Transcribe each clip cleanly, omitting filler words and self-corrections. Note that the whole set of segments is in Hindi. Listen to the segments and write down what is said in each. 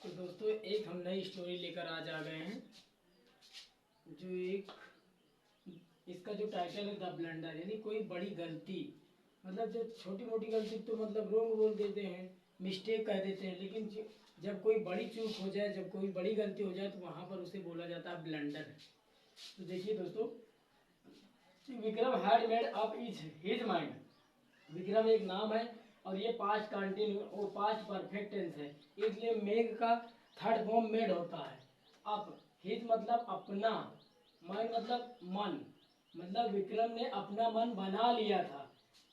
तो दोस्तों एक हम नई स्टोरी लेकर आज आ गए हैं। जो एक इसका जो टाइटल है द ब्लंडर, यानी कोई बड़ी गलती। मतलब जो छोटी मोटी गलती तो मतलब रोंग बोल देते हैं, मिस्टेक कह देते हैं, लेकिन जब कोई बड़ी चूक हो जाए, जब कोई बड़ी गलती हो जाए तो वहाँ पर उसे बोला जाता है ब्लंडर। तो देखिए दोस्तों, Vikram had made up is his mind. Vikram एक नाम है और ये पास्ट कंटिन्यू और पास्ट परफेक्ट टेंस है, इसलिए मेघ का थर्ड फॉर्म मेड होता है। अप, हिज मतलब अपना, माइंड मतलब मन, मतलब विक्रम ने अपना मन बना लिया था।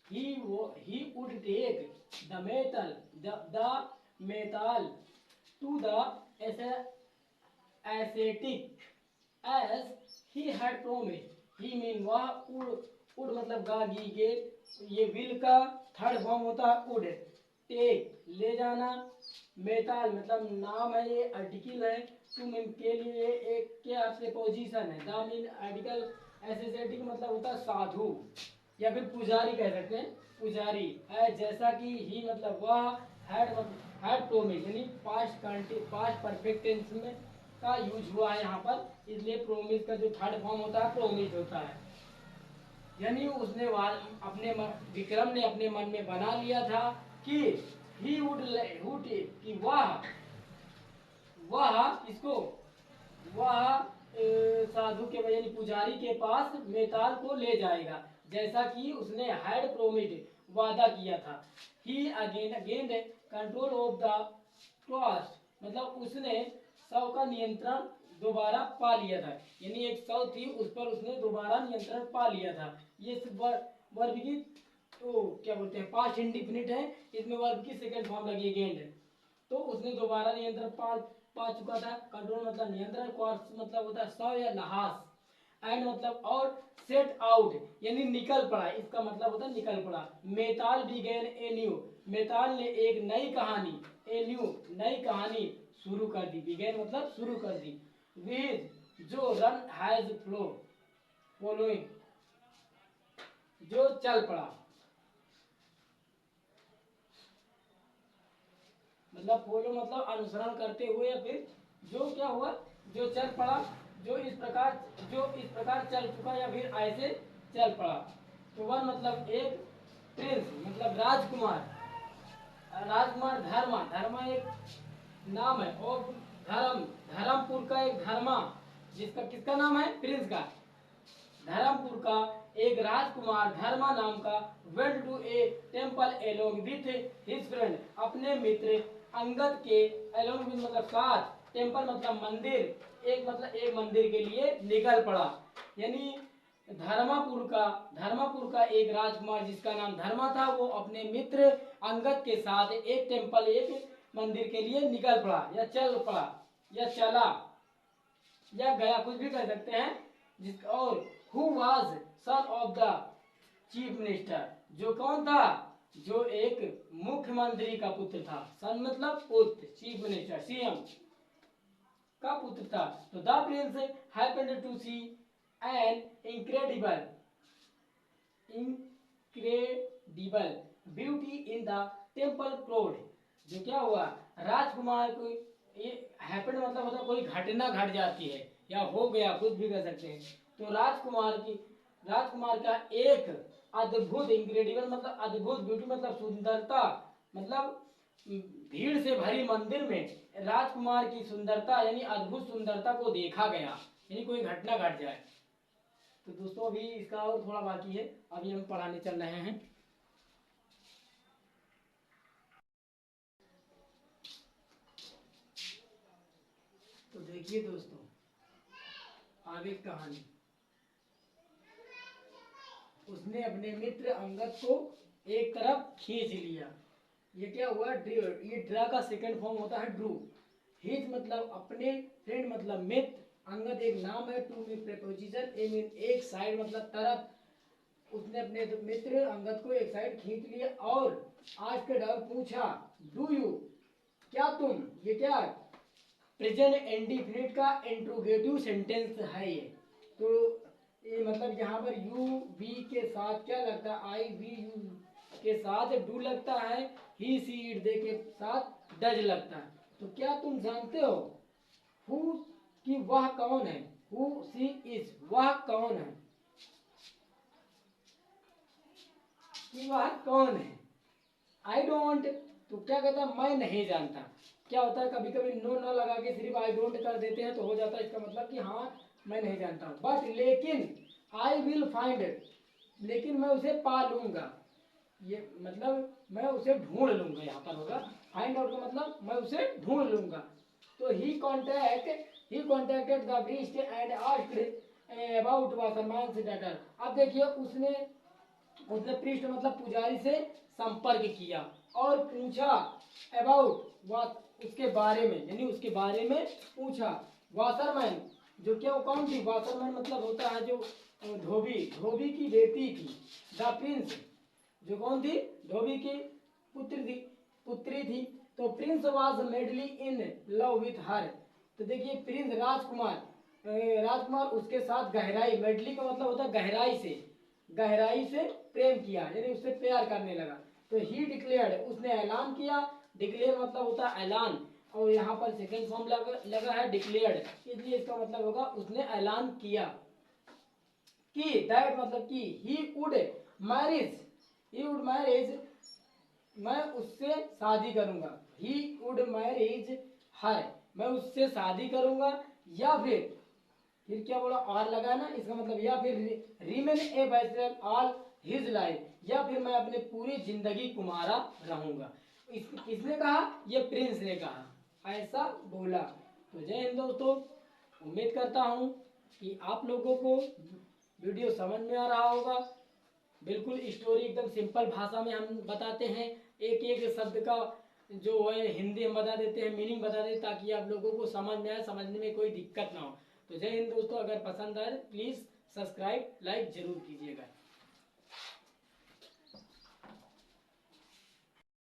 He would take the metal the metal to the ascetic as he had promised. He mean वह उड़, उड़ मतलब गागी के, ये विल का थर्ड फॉर्म होता है उड़। टेक ले जाना, मेटाल मतलब नाम है, ये आर्टिकल है। टू मीन के लिए एक के अर्थ से पोजीशन है। द मीन आर्टिकल एसेसेटिक मतलब होता है साधु या फिर पुजारी कह सकते हैं, पुजारी है। जैसा कि ही मतलब वह, हैड प्रोमिस यानी पास्ट परफेक्ट टेंस में का यूज हुआ है यहाँ पर, इसलिए प्रोमिस का जो थर्ड फॉर्म होता है प्रोमिस होता है। यानी उसने विक्रम ने अपने मन में बना लिया था कि ही वुड कि वह इसको वह साधु के यानी पुजारी के पास मेताल को ले जाएगा, जैसा कि उसने हैड प्रोमिस्ड वादा किया था। He again again control of the trust मतलब उसने शव का नियंत्रण दोबारा पा लिया था, यानी एक शव थी उस पर उसने दोबारा नियंत्रण पा लिया था। ये वर्ब की तो क्या बोलते हैं पास्ट इंडिफिनिट है, इसमें वर्ब की सेकंड फॉर्म लगी अगेन। तो उसने दोबारा नियंत्रण पा चुका था। कंट्रोल मतलब नियंत्रण, कॉर्स मतलब होता है शव या लहास, एंड मतलब और सेट आउट यानी निकल पड़ा, इसका मतलब होता है निकल पड़ा। मेताल बिगेन ए न्यू, मेताल ने एक नई कहानी, ए न्यू नई कहानी शुरू कर दी। बिगेन मतलब शुरू कर दी। विद जो रन हैज फ्लो फॉलोइंग जो चल पड़ा, मतलब फॉलो मतलब अनुसरण करते हुए, या फिर जो क्या हुआ जो चल पड़ा, जो इस प्रकार चल चुका या फिर ऐसे चल पड़ा। तो वन मतलब एक, प्रिंस मतलब राजकुमार, राजकुमार धर्मा, धर्मा एक नाम है, और धर्मपुर का एक धर्मा, जिसका किसका नाम है प्रिंस का, धर्मपुर का एक राजकुमार धर्मा नाम का went to a temple along with his friend अपने मित्र अंगद के, एलोंग विथ मतलब साथ, टेम्पल मतलब मंदिर, एक मतलब एक मंदिर के लिए निकल पड़ा। यानी धर्मापुर का एक राजकुमार जिसका नाम धर्मा था, वो अपने मित्र अंगद के साथ एक टेम्पल एक मंदिर के लिए निकल पड़ा या चल पड़ा या चला या गया, कुछ भी कह सकते हैं। जिसका और who was son of the chief minister, जो कौन था, जो एक मुख्यमंत्री का पुत्र था। सन मतलब पुत्र, चीफ मिनिस्टर सीएम का पुत्र था। तो the prince happened to see an incredible beauty in the temple crowd. जो क्या हुआ, राजकुमार को ये हैपेंड मतलब होता कोई घटना घट जाती है या हो गया, कुछ भी कर सकते हैं। तो राजकुमार का एक अद्भुत, इनक्रेडिबल मतलब अद्भुत, ब्यूटी मतलब सुंदरता, मतलब भीड़ से भरी मंदिर में राजकुमार की सुंदरता यानी अद्भुत सुंदरता को देखा गया, यानी कोई घटना घट जाए। तो दोस्तों अभी इसका और थोड़ा बाकी है, अभी हम पढ़ाने चल रहे हैं। तो देखिए दोस्तों आगे कहानी, उसने अपने मित्र अंगद को एक तरफ खींच लिया। ये क्या हुआ, ये ड्रा का सेकंड फॉर्म होता है ड्रू। हिज मतलब अपने, फ्रेंड मतलब मित्र, अंगद एक नाम है, टू में प्रेपोजिशन, ए मीन एक, साइड मतलब तरफ। उसने अपने मित्र अंगद को एक साइड खींच लिया और आज के डर पूछा, डू यू क्या तुम, ये क्या प्रेजेंट इंडिफिनिट का इंट्रोगेटिव सेंटेंस है ये। तो ये मतलब यहाँ पर यू वी के साथ क्या लगता है, आई वी यू के साथ डू लगता है, ही सी इट दे के साथ डज लगता है। तो क्या तुम जानते हो हु कि वह कौन है, हु सी इज, वह कौन है, कि वह कौन है। आई डोंट, तो क्या कहता है मैं नहीं जानता। क्या होता है कभी कभी नो ना लगा के सिर्फ आई डोंट कर देते हैं तो हो जाता है इसका मतलब कि हाँ मैं नहीं जानता हूँ। बट लेकिन आई विल फाइंड, लेकिन मैं उसे पा लूंगा, ये मतलब मैं उसे ढूंढ लूंगा, यहाँ पर होगा फाइंड आउट का मतलब मैं उसे ढूंढ लूंगा। तो he contacted the priest and asked about Waterman's daughter. अब देखिए उसने उसने पृष्ठ मतलब पुजारी से संपर्क किया और पूछा अबाउट, उसके बारे में, यानी उसके बारे में पूछा। वाटरमैन जो क्या कौन थी, वाटरमैन मतलब होता है जो धोबी, धोबी की बेटी थी। द प्रिंस जो कौन थी, धोबी की पुत्री थी। तो Prince was medley in love with her. तो देखिए प्रिंस राजकुमार, राजकुमार उसके साथ गहराई, मेडली का मतलब होता है गहराई से प्रेम किया, यानी उससे प्यार करने लगा। तो ही डिक्लेयर्ड, उसने ऐलान किया। डिक्लेयर मतलब होता है ऐलान, और यहाँ पर सेकंड फॉर्म लगा है डिक्लेयर्ड, इसलिए इसका मतलब होगा उसने ऐलान किया कि दैट मतलब कि ही वुड मैरिज, मैं उससे शादी करूंगा। ही वुड मैरिज हर, मैं उससे शादी करूंगा, या फिर क्या बोला और लगा ना, इसका मतलब या फिर रिमेन ए बैचलर ऑल हिज लाइफ, या फिर मैं अपने पूरी जिंदगी कुमारा रहूंगा। किसने कहा, ये प्रिंस ने कहा, ऐसा बोला। तो जय हिंद दोस्तों, उम्मीद करता हूँ कि आप लोगों को वीडियो समझ में आ रहा होगा। बिल्कुल स्टोरी एकदम सिंपल भाषा में हम बताते हैं, एक एक शब्द का जो है हिंदी हम बता देते हैं, मीनिंग बता देते हैं, ताकि आप लोगों को समझ में आए, समझने में कोई दिक्कत ना हो। तो जय हिंद दोस्तों, अगर पसंद आए प्लीज़ सब्सक्राइब लाइक जरूर कीजिएगा।